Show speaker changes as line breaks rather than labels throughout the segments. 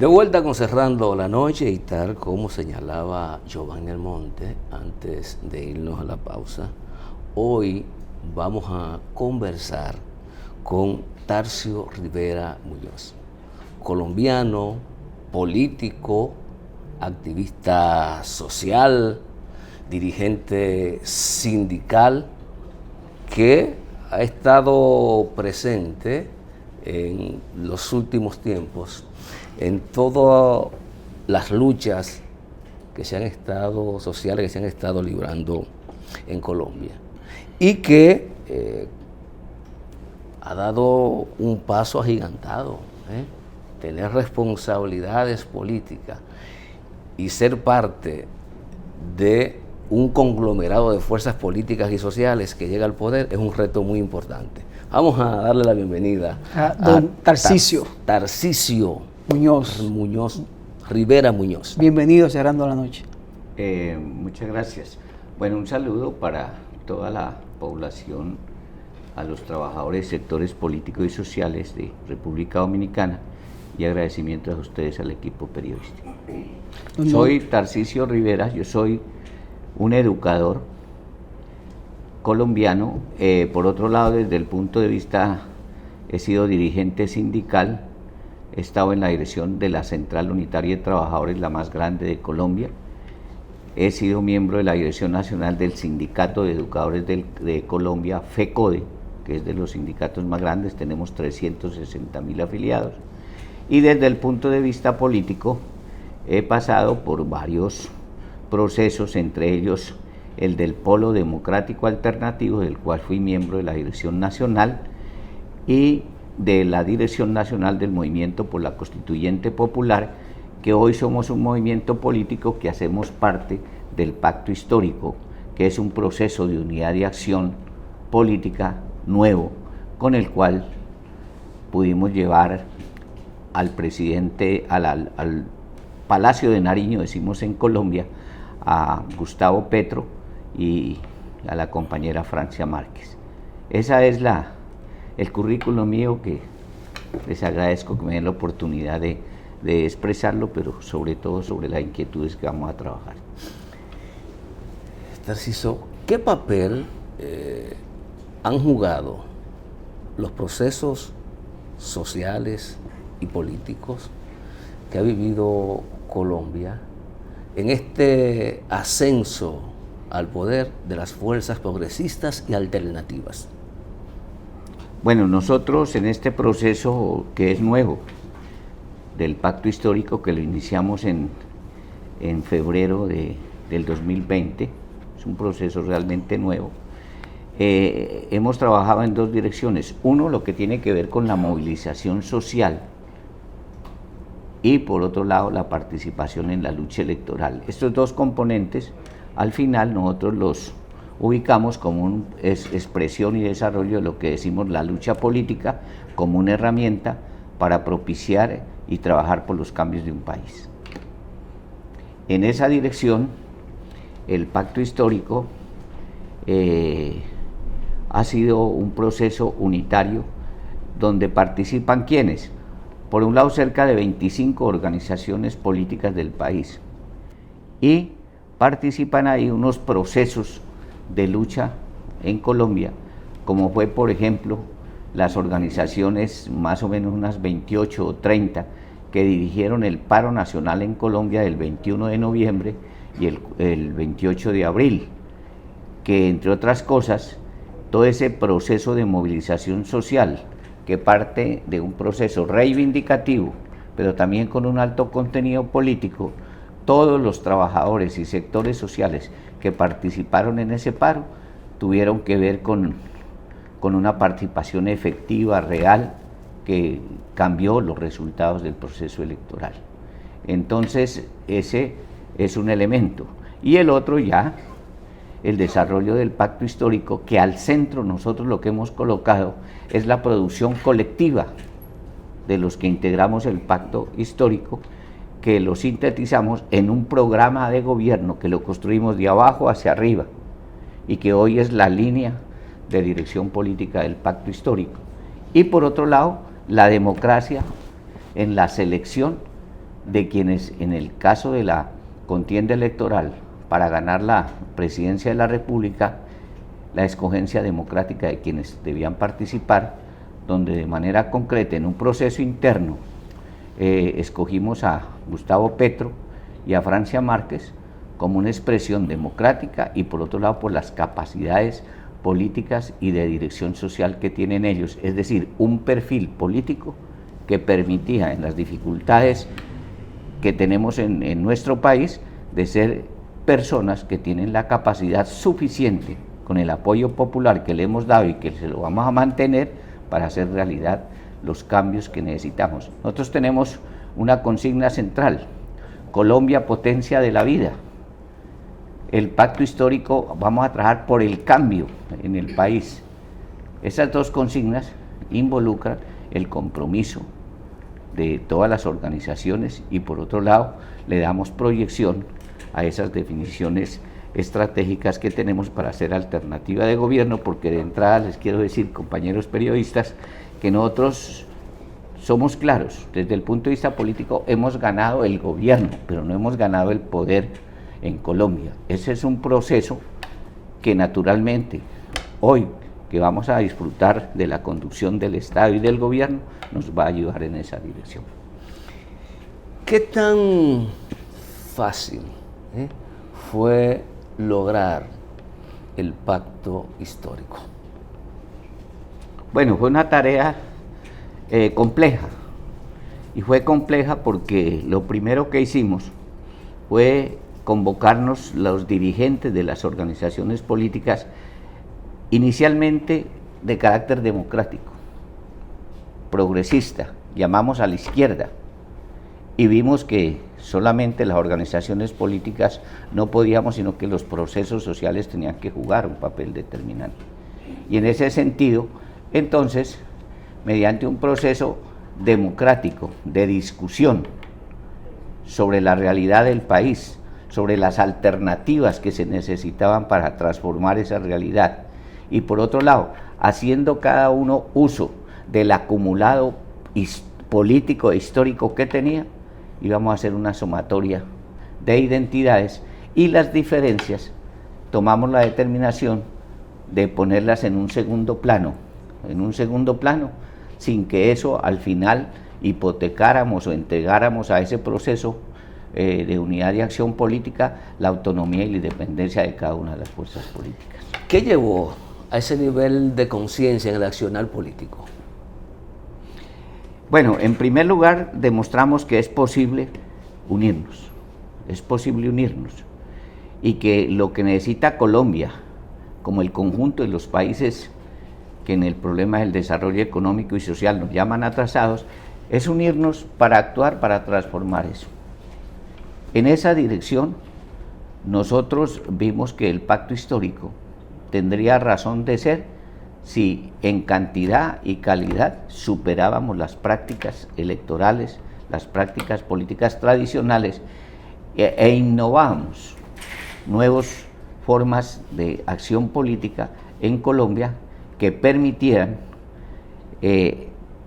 De vuelta con Cerrando la Noche y tal como señalaba Giovanni Almonte antes de irnos a la pausa, hoy vamos a conversar con Tarcio Rivera Muñoz, colombiano, político, activista social, dirigente sindical, que ha estado presente en los últimos tiempos en todas las luchas que se han estado sociales, que se han estado librando en Colombia, y que ha dado un paso agigantado, tener responsabilidades políticas y ser parte de un conglomerado de fuerzas políticas y sociales que llega al poder es un reto muy importante. Vamos a darle la bienvenida
a don Tarcisio
Muñoz, Rivera Muñoz.
Bienvenido a Cerrando la Noche.
Muchas gracias. Bueno, un saludo para toda la población, a los trabajadores, sectores políticos y sociales de República Dominicana, y agradecimientos a ustedes, al equipo periodístico. Soy Tarcisio Rivera, yo soy un educador colombiano. Por otro lado, desde el punto de vista, he sido dirigente sindical, he estado en la dirección de la Central Unitaria de Trabajadores, la más grande de Colombia. He sido miembro de la Dirección Nacional del Sindicato de Educadores de Colombia, FECODE, que es de los sindicatos más grandes, tenemos 360.000 afiliados. Y desde el punto de vista político, he pasado por varios procesos, entre ellos el del Polo Democrático Alternativo, del cual fui miembro de la Dirección Nacional, y de la Dirección Nacional del Movimiento por la Constituyente Popular, que hoy somos un movimiento político que hacemos parte del Pacto Histórico, que es un proceso de unidad y acción política nuevo, con el cual pudimos llevar al presidente, al Palacio de Nariño, decimos en Colombia, a Gustavo Petro y a la compañera Francia Márquez. Esa es el currículum mío, que les agradezco que me den la oportunidad de expresarlo, pero sobre todo sobre las inquietudes que vamos a trabajar.
Tarcisio, ¿qué papel han jugado los procesos sociales y políticos que ha vivido Colombia en este ascenso al poder de las fuerzas progresistas y alternativas?
Bueno, nosotros en este proceso, que es nuevo, del Pacto Histórico, que lo iniciamos en febrero del 2020, es un proceso realmente nuevo, hemos trabajado en dos direcciones. Uno, lo que tiene que ver con la movilización social, y por otro lado, la participación en la lucha electoral. Estos dos componentes, al final, nosotros los ubicamos como una expresión y desarrollo de lo que decimos la lucha política, como una herramienta para propiciar y trabajar por los cambios de un país. En esa dirección, el Pacto Histórico ha sido un proceso unitario donde participan ¿quiénes? Por un lado, cerca de 25 organizaciones políticas del país, y participan ahí unos procesos de lucha en Colombia, como fue, por ejemplo, las organizaciones, más o menos unas 28 o 30, que dirigieron el paro nacional en Colombia del 21 de noviembre y el 28 de abril, que entre otras cosas, todo ese proceso de movilización social, que parte de un proceso reivindicativo, pero también con un alto contenido político, todos los trabajadores y sectores sociales que participaron en ese paro tuvieron que ver con una participación efectiva, real, que cambió los resultados del proceso electoral. Entonces, ese es un elemento. Y el otro ya, el desarrollo del Pacto Histórico, que al centro nosotros lo que hemos colocado es la producción colectiva de los que integramos el Pacto Histórico, que lo sintetizamos en un programa de gobierno que lo construimos de abajo hacia arriba y que hoy es la línea de dirección política del Pacto Histórico. Y por otro lado, la democracia en la selección de quienes en el caso de la contienda electoral para ganar la presidencia de la República, la escogencia democrática de quienes debían participar, donde de manera concreta en un proceso interno escogimos a Gustavo Petro y a Francia Márquez como una expresión democrática y por otro lado por las capacidades políticas y de dirección social que tienen ellos, es decir, un perfil político que permitía en las dificultades que tenemos en nuestro país de ser personas que tienen la capacidad suficiente con el apoyo popular que le hemos dado y que se lo vamos a mantener para hacer realidad los cambios que necesitamos. Nosotros tenemos una consigna central: Colombia, potencia de la vida. El pacto histórico, vamos a trabajar por el cambio en el país. Esas dos consignas involucran el compromiso de todas las organizaciones y por otro lado le damos proyección a esas definiciones estratégicas que tenemos para hacer alternativa de gobierno, porque de entrada les quiero decir, compañeros periodistas, que nosotros somos claros, desde el punto de vista político hemos ganado el gobierno, pero no hemos ganado el poder en Colombia. Ese es un proceso que naturalmente hoy que vamos a disfrutar de la conducción del Estado y del gobierno nos va a ayudar en esa dirección.
¿Qué tan fácil fue lograr el pacto histórico?
Bueno, fue una tarea compleja, y fue compleja porque lo primero que hicimos fue convocarnos los dirigentes de las organizaciones políticas, inicialmente de carácter democrático, progresista, llamamos a la izquierda, y vimos que solamente las organizaciones políticas no podíamos, sino que los procesos sociales tenían que jugar un papel determinante. Y en ese sentido, entonces, mediante un proceso democrático de discusión sobre la realidad del país, sobre las alternativas que se necesitaban para transformar esa realidad, y por otro lado, haciendo cada uno uso del acumulado político e histórico que tenía, íbamos a hacer una sumatoria de identidades, y las diferencias tomamos la determinación de ponerlas en un segundo plano, sin que eso al final hipotecáramos o entregáramos a ese proceso de unidad y acción política la autonomía y la independencia de cada una de las fuerzas políticas.
¿Qué llevó a ese nivel de conciencia en el accionar político?
Bueno, en primer lugar demostramos que es posible unirnos, y que lo que necesita Colombia, como el conjunto de los países que en el problema del desarrollo económico y social nos llaman atrasados, es unirnos para actuar, para transformar eso. En esa dirección, nosotros vimos que el pacto histórico tendría razón de ser si en cantidad y calidad superábamos las prácticas electorales, las prácticas políticas tradicionales e innovábamos nuevas formas de acción política en Colombia que permitieran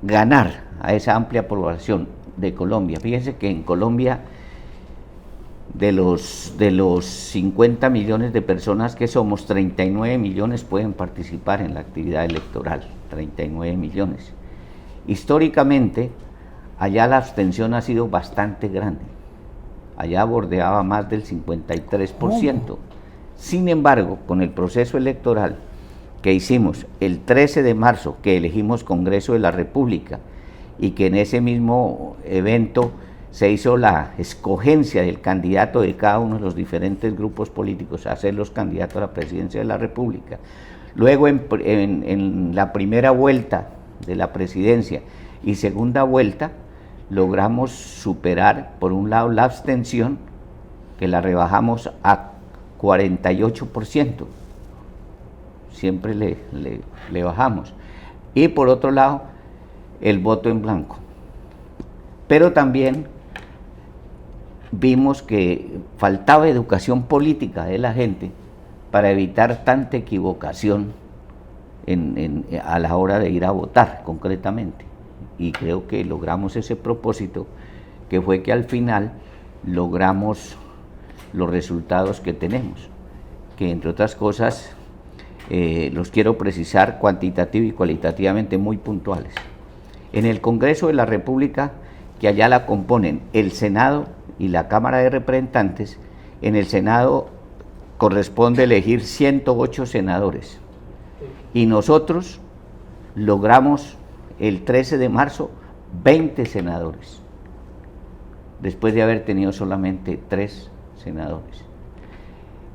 ganar a esa amplia población de Colombia. Fíjense que en Colombia, de los 50 millones de personas que somos, 39 millones pueden participar en la actividad electoral, 39 millones. Históricamente, allá la abstención ha sido bastante grande, allá bordeaba más del 53%. Sin embargo, con el proceso electoral que hicimos el 13 de marzo, que elegimos Congreso de la República, y que en ese mismo evento se hizo la escogencia del candidato de cada uno de los diferentes grupos políticos a ser los candidatos a la presidencia de la República. Luego en la primera vuelta de la presidencia y segunda vuelta logramos superar, por un lado, la abstención, que la rebajamos a 48%, siempre le bajamos, y por otro lado el voto en blanco. Pero también vimos que faltaba educación política de la gente para evitar tanta equivocación a la hora de ir a votar concretamente, y creo que logramos ese propósito que fue que al final logramos los resultados que tenemos, que entre otras cosas los quiero precisar cuantitativa y cualitativamente muy puntuales. En el Congreso de la República, que allá la componen el Senado y la Cámara de Representantes, en el Senado corresponde elegir 108 senadores y nosotros logramos el 13 de marzo 20 senadores, después de haber tenido solamente 3 senadores.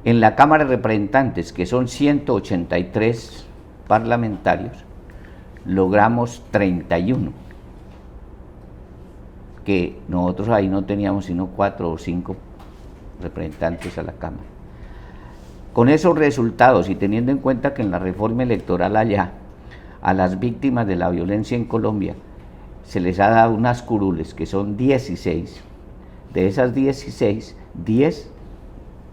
En la Cámara de Representantes, que son 183 parlamentarios, logramos 31, que nosotros ahí no teníamos sino 4 o 5 representantes a la Cámara. Con esos resultados y teniendo en cuenta que en la reforma electoral allá, a las víctimas de la violencia en Colombia, se les ha dado unas curules que son 16, de esas 16, 10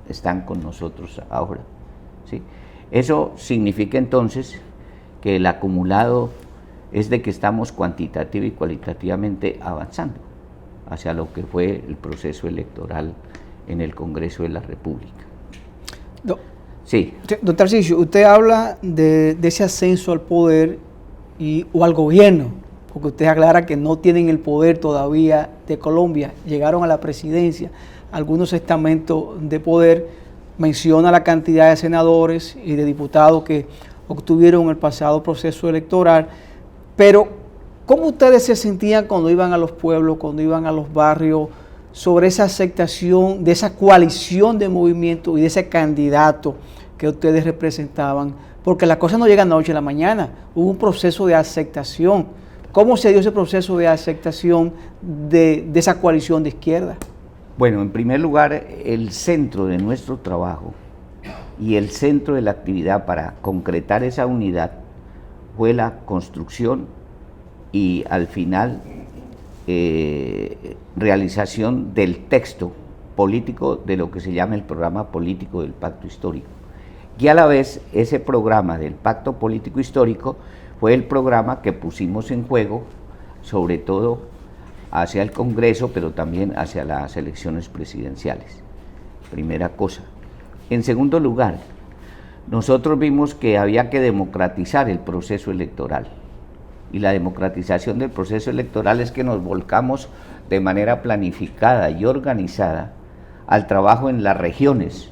están con nosotros ahora, ¿sí? Eso significa entonces que el acumulado es de que estamos cuantitativa y cualitativamente avanzando hacia lo que fue el proceso electoral en el Congreso de la República. Sí.
Don Tarcisio, usted habla de ese ascenso al poder o al gobierno, porque usted aclara que no tienen el poder todavía de Colombia, llegaron a la presidencia, algunos estamentos de poder, menciona la cantidad de senadores y de diputados que obtuvieron el pasado proceso electoral, pero ¿cómo ustedes se sentían cuando iban a los pueblos, cuando iban a los barrios, sobre esa aceptación de esa coalición de movimiento y de ese candidato que ustedes representaban? Porque la cosa no llega de noche a la mañana, hubo un proceso de aceptación. ¿Cómo se dio ese proceso de aceptación de esa coalición de izquierda?
Bueno, en primer lugar, el centro de nuestro trabajo y el centro de la actividad para concretar esa unidad fue la construcción y al final realización del texto político de lo que se llama el programa político del Pacto Histórico. Y a la vez ese programa del Pacto Político Histórico fue el programa que pusimos en juego, sobre todo hacia el Congreso, pero también hacia las elecciones presidenciales. Primera cosa. En segundo lugar, nosotros vimos que había que democratizar el proceso electoral. Y la democratización del proceso electoral es que nos volcamos de manera planificada y organizada al trabajo en las regiones.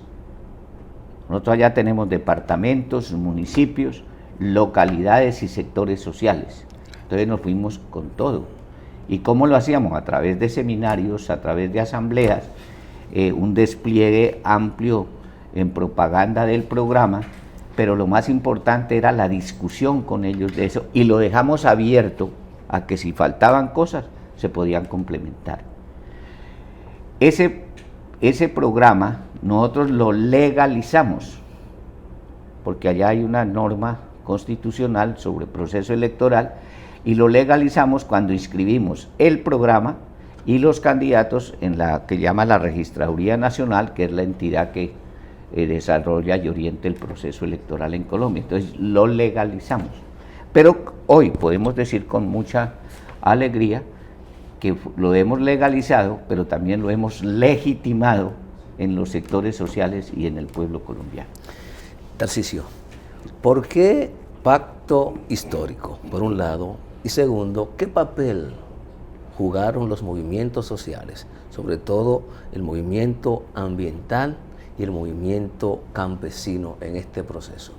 Nosotros allá tenemos departamentos, municipios, localidades y sectores sociales. Entonces nos fuimos con todo. ¿Y cómo lo hacíamos? A través de seminarios, a través de asambleas, un despliegue amplio en propaganda del programa, pero lo más importante era la discusión con ellos de eso, y lo dejamos abierto a que si faltaban cosas se podían complementar. Ese programa nosotros lo legalizamos, porque allá hay una norma constitucional sobre proceso electoral, y lo legalizamos cuando inscribimos el programa y los candidatos en la que llama la Registraduría Nacional, que es la entidad que desarrolla y orienta el proceso electoral en Colombia. Entonces lo legalizamos. Pero hoy podemos decir con mucha alegría que lo hemos legalizado, pero también lo hemos legitimado en los sectores sociales y en el pueblo colombiano.
Tarcisio, ¿por qué pacto histórico, por un lado? Y segundo, ¿qué papel jugaron los movimientos sociales, sobre todo el movimiento ambiental y el movimiento campesino en este proceso?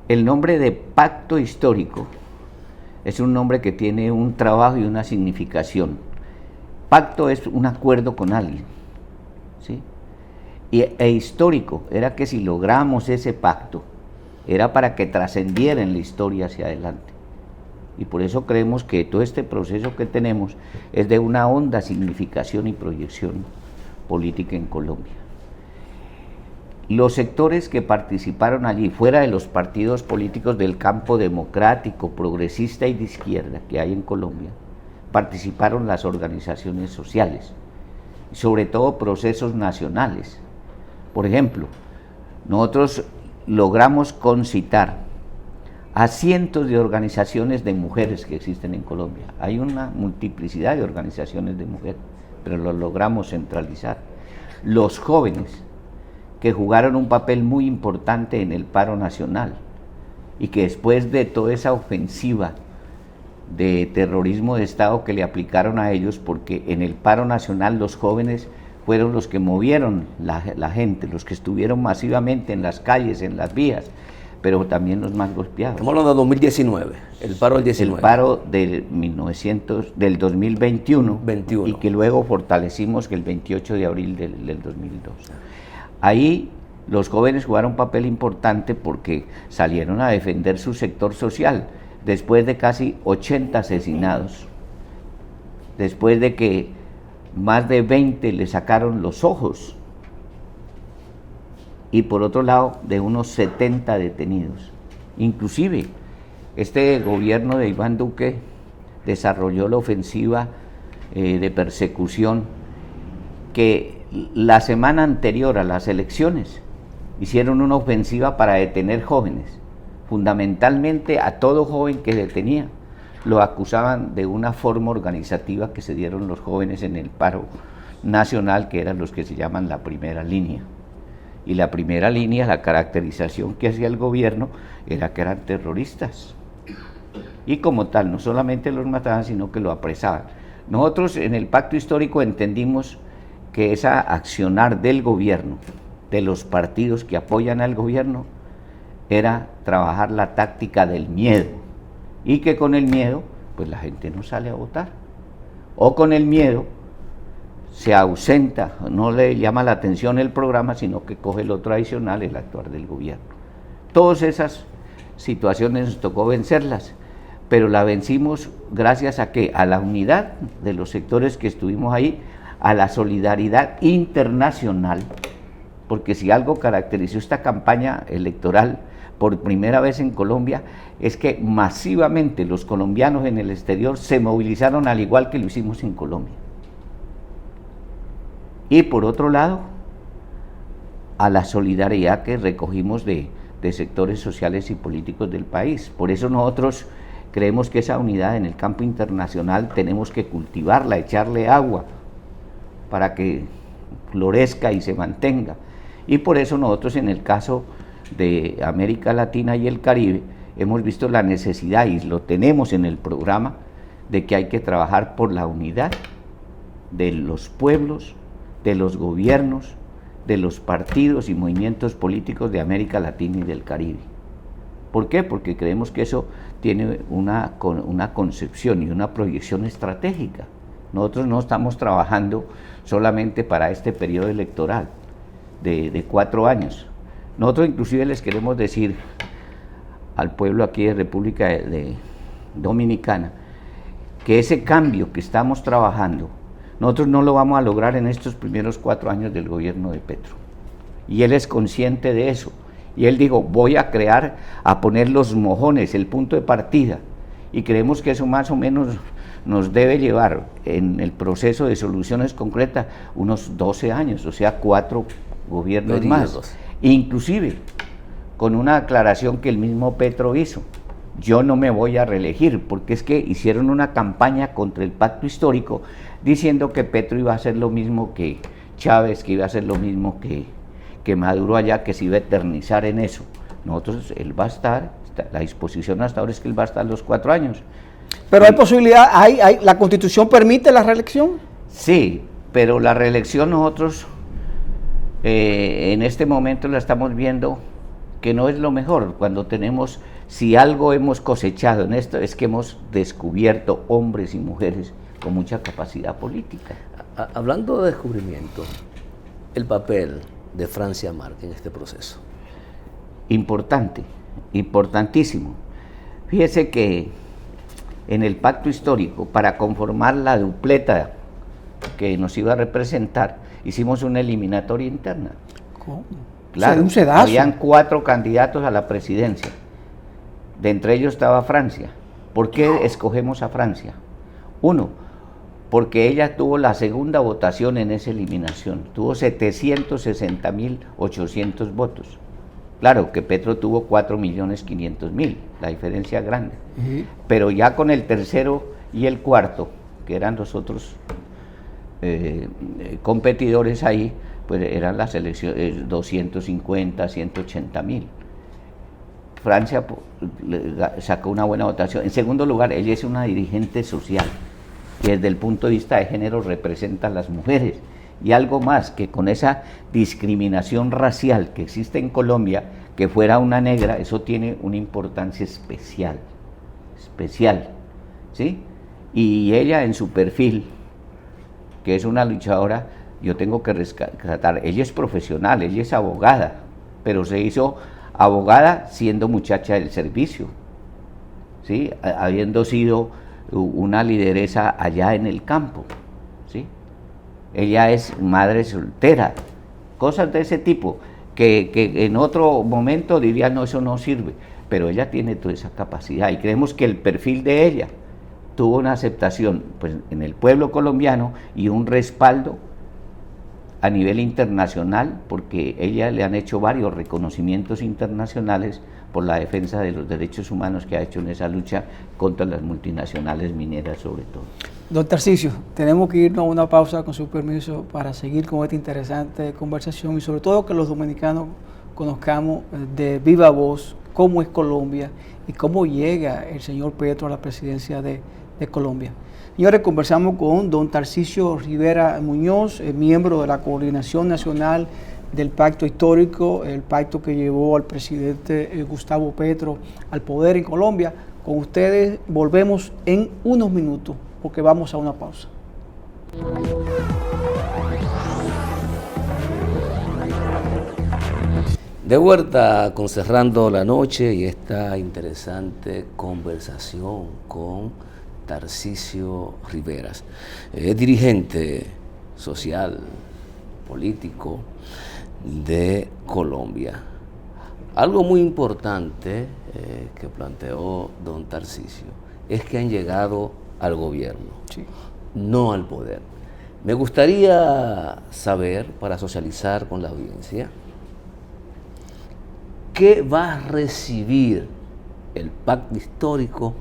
El nombre de pacto histórico es un nombre que tiene un trabajo y una significación. Pacto es un acuerdo con alguien, ¿sí? E histórico era que si logramos ese pacto, era para que trascendiera en la historia hacia adelante. Y por eso creemos que todo este proceso que tenemos es de una honda significación y proyección política en Colombia. Los sectores que participaron allí, fuera de los partidos políticos del campo democrático, progresista y de izquierda que hay en Colombia, participaron las organizaciones sociales, sobre todo procesos nacionales. Por ejemplo, nosotros logramos concitar a cientos de organizaciones de mujeres que existen en Colombia. Hay una multiplicidad de organizaciones de mujeres. pero lo logramos centralizar. Los jóvenes, que jugaron un papel muy importante en el paro nacional, y que después de toda esa ofensiva de terrorismo de Estado que le aplicaron a ellos, porque en el paro nacional los jóvenes fueron los que movieron la gente, los que estuvieron masivamente en las calles, en las vías, pero también los más golpeados.
Estamos hablando de 2019, el paro del 19.
El paro del 2021,
21.
Y que luego fortalecimos el 28 de abril del 2002. Ahí los jóvenes jugaron un papel importante porque salieron a defender su sector social, después de casi 80 asesinados, después de que más de 20 le sacaron los ojos, y por otro lado de unos 70 detenidos. Inclusive este gobierno de Iván Duque desarrolló la ofensiva de persecución que la semana anterior a las elecciones hicieron una ofensiva para detener jóvenes, fundamentalmente a todo joven que detenía. Lo acusaban de una forma organizativa que se dieron los jóvenes en el paro nacional, que eran los que se llaman la primera línea. Y la primera línea, la caracterización que hacía el gobierno era que eran terroristas. Y como tal, no solamente los mataban, sino que lo apresaban. Nosotros en el pacto histórico entendimos que esa accionar del gobierno, de los partidos que apoyan al gobierno, era trabajar la táctica del miedo, y que con el miedo pues la gente no sale a votar, o con el miedo se ausenta, no le llama la atención el programa, sino que coge lo tradicional, el actuar del gobierno. Todas esas situaciones nos tocó vencerlas, pero la vencimos gracias a ¿qué? A la unidad de los sectores que estuvimos ahí, a la solidaridad internacional, porque si algo caracterizó esta campaña electoral por primera vez en Colombia, es que masivamente los colombianos en el exterior se movilizaron al igual que lo hicimos en Colombia. Y por otro lado, a la solidaridad que recogimos de sectores sociales y políticos del país. Por eso nosotros creemos que esa unidad en el campo internacional tenemos que cultivarla, echarle agua para que florezca y se mantenga. Y por eso nosotros en el caso de América Latina y el Caribe hemos visto la necesidad, y lo tenemos en el programa, de que hay que trabajar por la unidad de los pueblos, de los gobiernos, de los partidos y movimientos políticos de América Latina y del Caribe. ¿Por qué? Porque creemos que eso tiene una concepción y una proyección estratégica. Nosotros no estamos trabajando solamente para este periodo electoral de 4 años. Nosotros inclusive les queremos decir al pueblo aquí de República Dominicana que ese cambio que estamos trabajando, nosotros no lo vamos a lograr en estos primeros 4 años del gobierno de Petro. Y él es consciente de eso. Y él dijo, voy a poner los mojones, el punto de partida. Y creemos que eso más o menos nos debe llevar en el proceso de soluciones concretas unos 12 años, o sea, 4 gobiernos más. Inclusive con una aclaración que el mismo Petro hizo: yo no me voy a reelegir, porque es que hicieron una campaña contra el pacto histórico diciendo que Petro iba a hacer lo mismo que Chávez, que iba a hacer lo mismo que Maduro allá, que se iba a eternizar en eso. Nosotros, él va a estar, la disposición hasta ahora es que él va a estar los 4 años.
Pero hay posibilidad, ¿la Constitución permite la reelección?
Sí, pero la reelección nosotros en este momento la estamos viendo que no es lo mejor. Cuando tenemos, si algo hemos cosechado en esto, es que hemos descubierto hombres y mujeres con mucha capacidad política.
Hablando de descubrimiento, el papel de Francia Márquez en este proceso.
Importante, importantísimo. Fíjese que en el pacto histórico, para conformar la dupleta que nos iba a representar, hicimos una eliminatoria interna.
¿Cómo?
Claro,
un sedazo.
Habían 4 candidatos a la presidencia. De entre ellos estaba Francia. ¿Por qué escogemos a Francia? 1, porque ella tuvo la segunda votación en esa eliminación. Tuvo 760.800 votos. Claro que Petro tuvo 4.500.000, la diferencia grande. Pero ya con el tercero y el cuarto, que eran los otros competidores ahí, pues eran las elecciones 250, 180.000. Francia sacó una buena votación. En segundo lugar, ella es una dirigente social que desde el punto de vista de género representa a las mujeres. Y algo más, que con esa discriminación racial que existe en Colombia, que fuera una negra, eso tiene una importancia especial, ¿sí? Y ella en su perfil, que es una luchadora, yo tengo que rescatar, ella es profesional, ella es abogada, pero se hizo abogada siendo muchacha del servicio, ¿sí? Habiendo sido una lideresa allá en el campo, ¿sí? Ella es madre soltera, cosas de ese tipo, que en otro momento diría, no, eso no sirve, pero ella tiene toda esa capacidad y creemos que el perfil de ella tuvo una aceptación pues, en el pueblo colombiano y un respaldo a nivel internacional, porque ella le han hecho varios reconocimientos internacionales por la defensa de los derechos humanos que ha hecho en esa lucha contra las multinacionales mineras sobre todo.
Don Tarcisio, tenemos que irnos a una pausa con su permiso para seguir con esta interesante conversación y sobre todo que los dominicanos conozcamos de viva voz cómo es Colombia y cómo llega el señor Petro a la presidencia de Colombia. Señores, conversamos con don Tarcisio Rivera Muñoz, miembro de la Coordinación Nacional del Pacto Histórico, el pacto que llevó al presidente Gustavo Petro al poder en Colombia. Con ustedes volvemos en unos minutos porque vamos a una pausa.
De vuelta con Cerrando la Noche y esta interesante conversación con Tarcisio Rivera, dirigente social, político de Colombia. Algo muy importante que planteó don Tarcisio es que han llegado al gobierno, sí, no al poder. Me gustaría saber, para socializar con la audiencia, ¿qué va a recibir el pacto histórico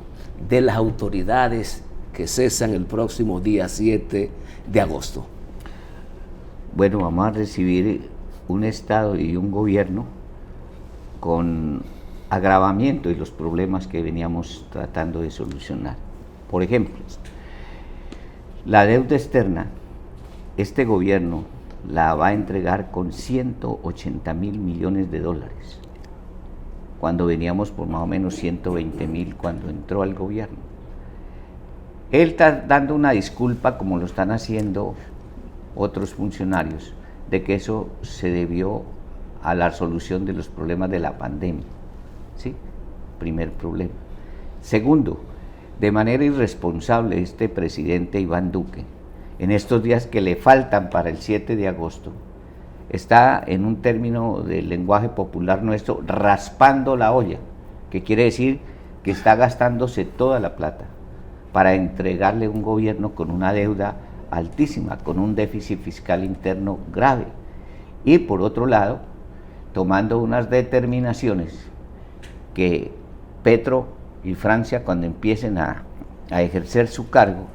de las autoridades que cesan el próximo día 7 de agosto?
Bueno, vamos a recibir un Estado y un gobierno con agravamiento de los problemas que veníamos tratando de solucionar. Por ejemplo, la deuda externa, este gobierno la va a entregar con 180.000 millones de dólares, cuando veníamos por más o menos 120.000 cuando entró al gobierno. Él está dando una disculpa, como lo están haciendo otros funcionarios, de que eso se debió a la solución de los problemas de la pandemia, ¿sí? Primer problema. Segundo, de manera irresponsable este presidente Iván Duque, en estos días que le faltan para el 7 de agosto, está en un término del lenguaje popular nuestro, raspando la olla, que quiere decir que está gastándose toda la plata para entregarle un gobierno con una deuda altísima, con un déficit fiscal interno grave. Y por otro lado, tomando unas determinaciones que Petro y Francia, cuando empiecen a ejercer su cargo,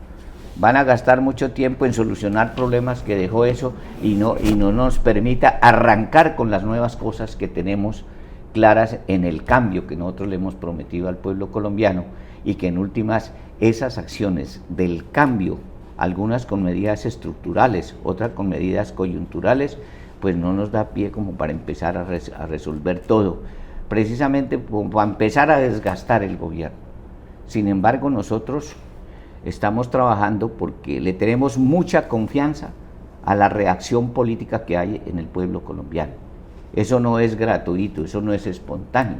van a gastar mucho tiempo en solucionar problemas que dejó eso y no nos permita arrancar con las nuevas cosas que tenemos claras en el cambio que nosotros le hemos prometido al pueblo colombiano, y que en últimas esas acciones del cambio, algunas con medidas estructurales, otras con medidas coyunturales, pues no nos da pie como para empezar a resolver todo, precisamente para empezar a desgastar el gobierno. Sin embargo, nosotros estamos trabajando porque le tenemos mucha confianza a la reacción política que hay en el pueblo colombiano. Eso no es gratuito, eso no es espontáneo,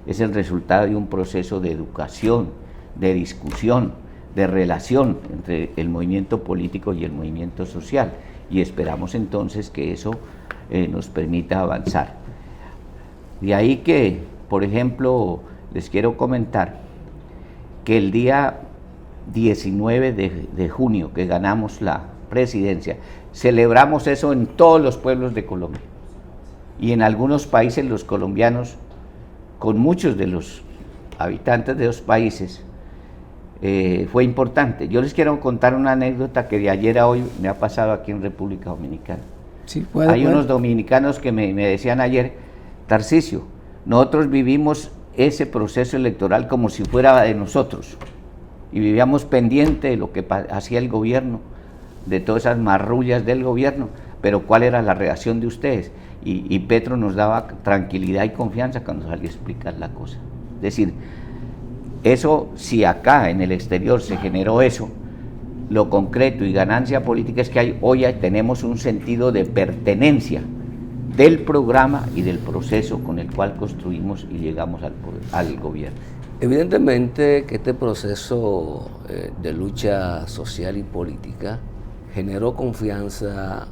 es el resultado de un proceso de educación, de discusión, de relación entre el movimiento político y el movimiento social, y esperamos entonces que eso nos permita avanzar. De ahí que, por ejemplo, les quiero comentar que el día 19 de junio que ganamos la presidencia, celebramos eso en todos los pueblos de Colombia, y en algunos países los colombianos, con muchos de los habitantes de los países, fue importante. Yo les quiero contar una anécdota que de ayer a hoy me ha pasado aquí en República Dominicana.
Sí,
Hay unos dominicanos que me decían ayer, Tarcisio, nosotros vivimos ese proceso electoral como si fuera de nosotros y vivíamos pendiente de lo que hacía el gobierno, de todas esas marrullas del gobierno, pero ¿cuál era la reacción de ustedes? Y Petro nos daba tranquilidad y confianza cuando salía a explicar la cosa. Es decir, eso, si acá en el exterior se generó eso, lo concreto y ganancia política es que hoy tenemos un sentido de pertenencia del programa y del proceso con el cual construimos y llegamos al gobierno.
Evidentemente que este proceso de lucha social y política generó confianza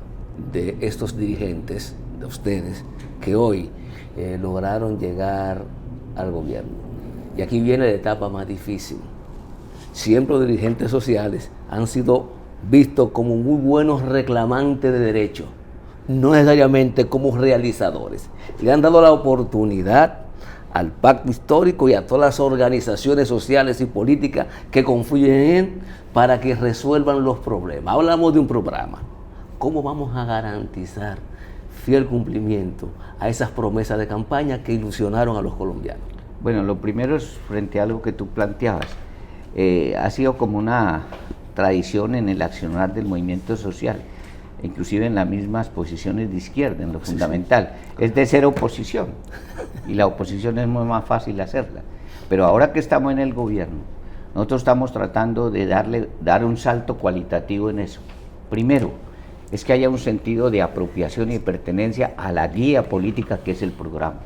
de estos dirigentes, de ustedes, que hoy lograron llegar al gobierno. Y aquí viene la etapa más difícil. Siempre los dirigentes sociales han sido vistos como muy buenos reclamantes de derechos, no necesariamente como realizadores. Le han dado la oportunidad al pacto histórico y a todas las organizaciones sociales y políticas que confluyen en él para que resuelvan los problemas. Hablamos de un programa. ¿Cómo vamos a garantizar fiel cumplimiento a esas promesas de campaña que ilusionaron a los colombianos?
Bueno, lo primero es frente a algo que tú planteabas. Ha sido como una tradición en el accionar del movimiento social, inclusive en las mismas posiciones de izquierda, en lo fundamental, es de ser oposición, y la oposición es muy más fácil hacerla. Pero ahora que estamos en el gobierno, nosotros estamos tratando de dar un salto cualitativo en eso. Primero, es que haya un sentido de apropiación y pertenencia a la guía política que es el programa.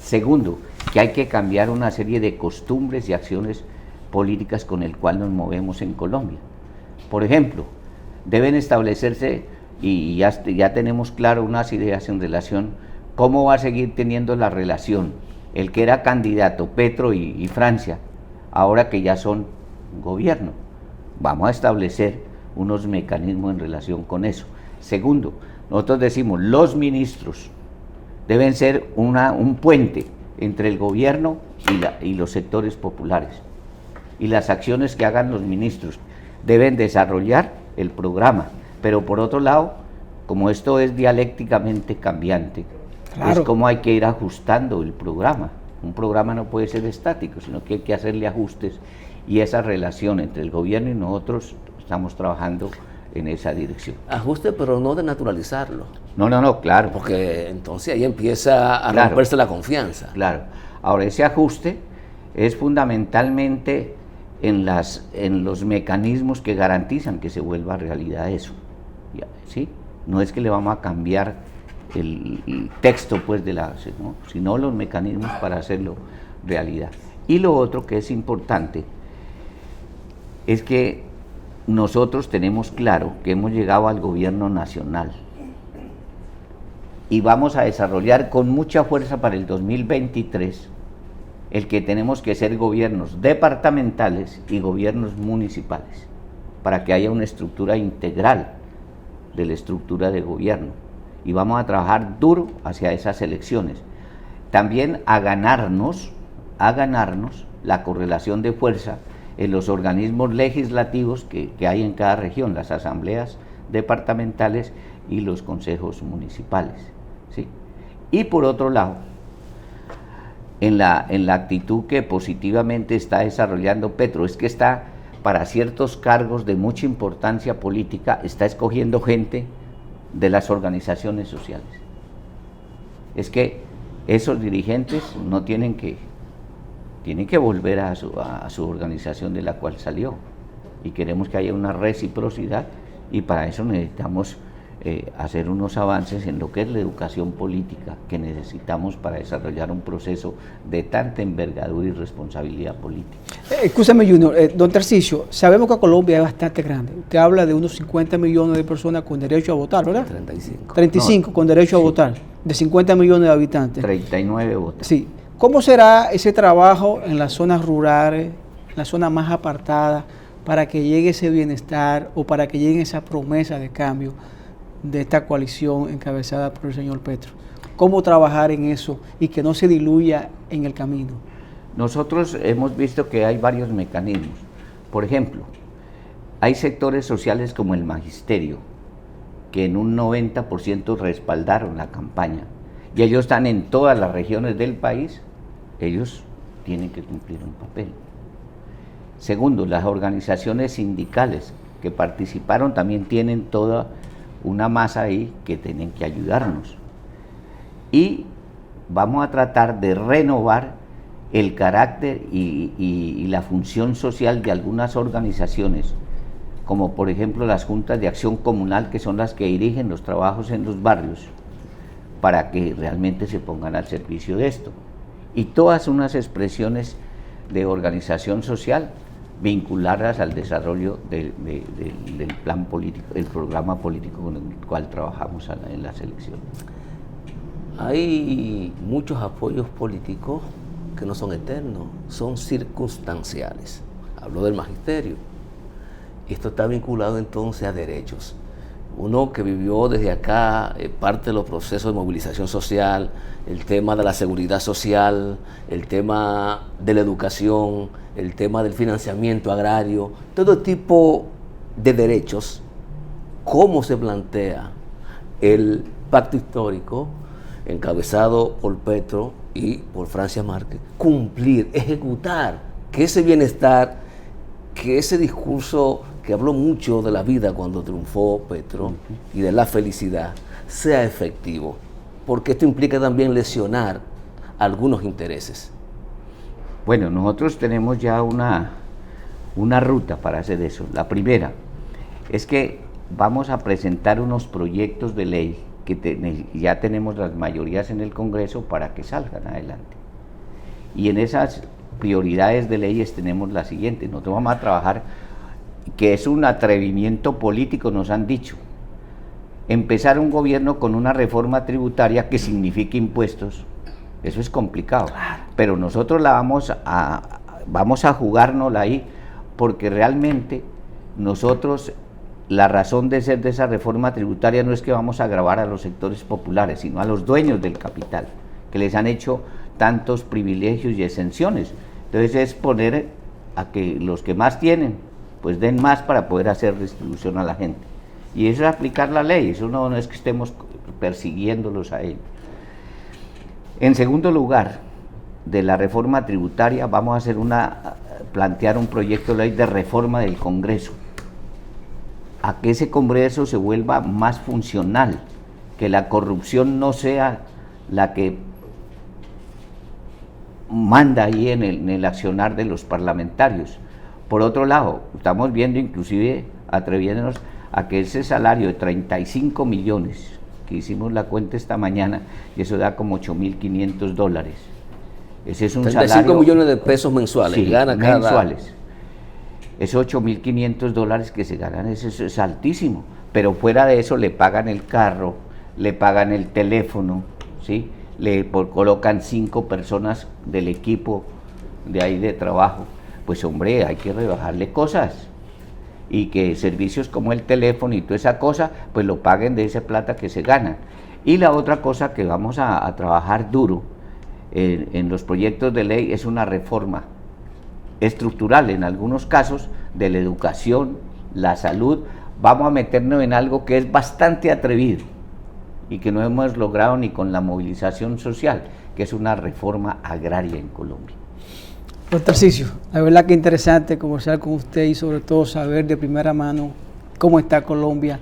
Segundo, que hay que cambiar una serie de costumbres y acciones políticas con el cual nos movemos en Colombia. Por ejemplo, deben establecerse, y ya tenemos claro unas ideas en relación, cómo va a seguir teniendo la relación el que era candidato, Petro y Francia, ahora que ya son gobierno. Vamos a establecer unos mecanismos en relación con eso. Segundo, nosotros decimos, los ministros deben ser un puente entre el gobierno y los sectores populares. Y las acciones que hagan los ministros deben desarrollar el programa, pero por otro lado, como esto es dialécticamente cambiante, claro, es como hay que ir ajustando el programa. Un programa no puede ser estático, sino que hay que hacerle ajustes, y esa relación entre el gobierno y nosotros estamos trabajando en esa dirección.
Ajuste, pero no de naturalizarlo.
No, claro.
Porque entonces ahí empieza a romperse la confianza.
Claro. Ahora, ese ajuste es fundamentalmente en los mecanismos que garantizan que se vuelva realidad eso. ¿Sí? No es que le vamos a cambiar el texto pues ¿no? Sino los mecanismos para hacerlo realidad. Y lo otro que es importante es que nosotros tenemos claro que hemos llegado al gobierno nacional y vamos a desarrollar con mucha fuerza para el 2023 el que tenemos que ser gobiernos departamentales y gobiernos municipales para que haya una estructura integral de la estructura de gobierno, y vamos a trabajar duro hacia esas elecciones, también a ganarnos la correlación de fuerza en los organismos legislativos que hay en cada región, las asambleas departamentales y los consejos municipales, ¿sí? Y por otro lado, en la actitud que positivamente está desarrollando Petro, es que está para ciertos cargos de mucha importancia política, está escogiendo gente de las organizaciones sociales. Es que esos dirigentes no tienen que volver a su organización de la cual salió, y queremos que haya una reciprocidad, y para eso necesitamos hacer unos avances en lo que es la educación política que necesitamos para desarrollar un proceso de tanta envergadura y responsabilidad política.
Escúchame, Junior, don Tarcisio, sabemos que Colombia es bastante grande. Usted habla de unos 50 millones de personas con derecho a votar, ¿verdad?
35.
35 con derecho a votar, de 50 millones de habitantes.
39 votos.
Sí. ¿Cómo será ese trabajo en las zonas rurales, en las zonas más apartadas, para que llegue ese bienestar o para que llegue esa promesa de cambio de esta coalición encabezada por el señor Petro? ¿Cómo trabajar en eso y que no se diluya en el camino?
Nosotros hemos visto que hay varios mecanismos. Por ejemplo, hay sectores sociales como el magisterio, que en un 90% respaldaron la campaña, y ellos están en todas las regiones del país, ellos tienen que cumplir un papel. Segundo, las organizaciones sindicales que participaron también tienen toda una masa ahí que tienen que ayudarnos. Y vamos a tratar de renovar el carácter y la función social de algunas organizaciones, como por ejemplo las juntas de acción comunal, que son las que dirigen los trabajos en los barrios, para que realmente se pongan al servicio de esto. Y todas unas expresiones de organización social vinculadas al desarrollo del plan político, el programa político con el cual trabajamos en las elecciones.
Hay muchos apoyos políticos que no son eternos, son circunstanciales. Hablo del magisterio. Esto está vinculado entonces a derechos. Uno que vivió desde acá parte de los procesos de movilización social, el tema de la seguridad social, el tema de la educación, el tema del financiamiento agrario, todo tipo de derechos. ¿Cómo se plantea el pacto histórico encabezado por Petro y por Francia Márquez? Cumplir, ejecutar, que ese bienestar, que ese discurso que habló mucho de la vida cuando triunfó Petro y de la felicidad, sea efectivo, porque esto implica también lesionar algunos intereses.
Bueno, nosotros tenemos ya una ruta para hacer eso. La primera es que vamos a presentar unos proyectos de ley que ya tenemos las mayorías en el Congreso para que salgan adelante. Y en esas prioridades de leyes tenemos la siguiente: nosotros vamos a trabajar, que es un atrevimiento político, nos han dicho, empezar un gobierno con una reforma tributaria que signifique impuestos. Eso es complicado, pero nosotros vamos a jugárnosla ahí, porque realmente nosotros, la razón de ser de esa reforma tributaria no es que vamos a gravar a los sectores populares, sino a los dueños del capital, que les han hecho tantos privilegios y exenciones. Entonces es poner a que los que más tienen, pues den más para poder hacer distribución a la gente. Y eso es aplicar la ley, eso no es que estemos persiguiéndolos a ellos. En segundo lugar, de la reforma tributaria vamos a plantear un proyecto de ley de reforma del Congreso, a que ese Congreso se vuelva más funcional, que la corrupción no sea la que manda ahí en el accionar de los parlamentarios. Por otro lado, estamos viendo, inclusive atreviéndonos a que ese salario de 35 millones, que hicimos la cuenta esta mañana, y eso da como $8.500. Ese es un
35
salario,
millones de pesos mensuales,
sí,
gana cada...
mensuales. Esos $8.500 que se ganan, eso es altísimo, pero fuera de eso le pagan el carro, le pagan el teléfono, ¿sí? Colocan 5 personas del equipo de ahí de trabajo. Pues hombre, hay que rebajarle cosas, y que servicios como el teléfono y toda esa cosa, pues lo paguen de esa plata que se ganan. Y la otra cosa que vamos a trabajar duro en los proyectos de ley es una reforma estructural, en algunos casos, de la educación, la salud. Vamos a meternos en algo que es bastante atrevido y que no hemos logrado ni con la movilización social, que es una reforma agraria en Colombia.
Don Tarcisio, la verdad que interesante conversar con usted y sobre todo saber de primera mano cómo está Colombia,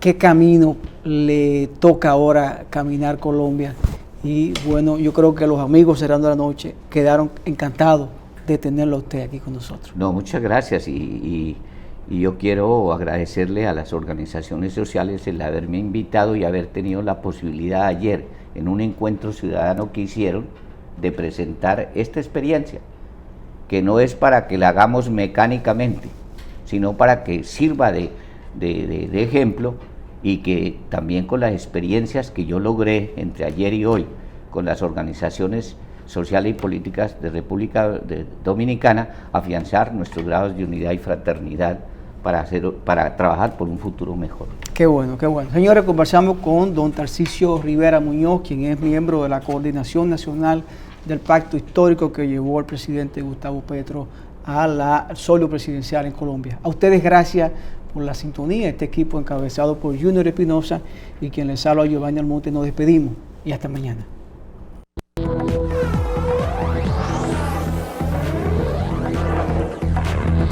qué camino le toca ahora caminar Colombia. Y bueno, yo creo que los amigos Cerrando la Noche quedaron encantados de tenerlo a usted aquí con nosotros.
No, muchas gracias, y yo quiero agradecerle a las organizaciones sociales el haberme invitado y haber tenido la posibilidad ayer en un encuentro ciudadano que hicieron de presentar esta experiencia, que no es para que la hagamos mecánicamente, sino para que sirva de ejemplo, y que también con las experiencias que yo logré entre ayer y hoy con las organizaciones sociales y políticas de República Dominicana, afianzar nuestros grados de unidad y fraternidad para trabajar por un futuro mejor.
Qué bueno, qué bueno. Señores, conversamos con don Tarcisio Rivera Muñoz, quien es miembro de la Coordinación Nacional del Pacto Histórico que llevó al presidente Gustavo Petro al solio presidencial en Colombia. A ustedes gracias por la sintonía, este equipo encabezado por Junior Espinosa y quien les habla, Giovanni Almonte. Nos despedimos y hasta mañana.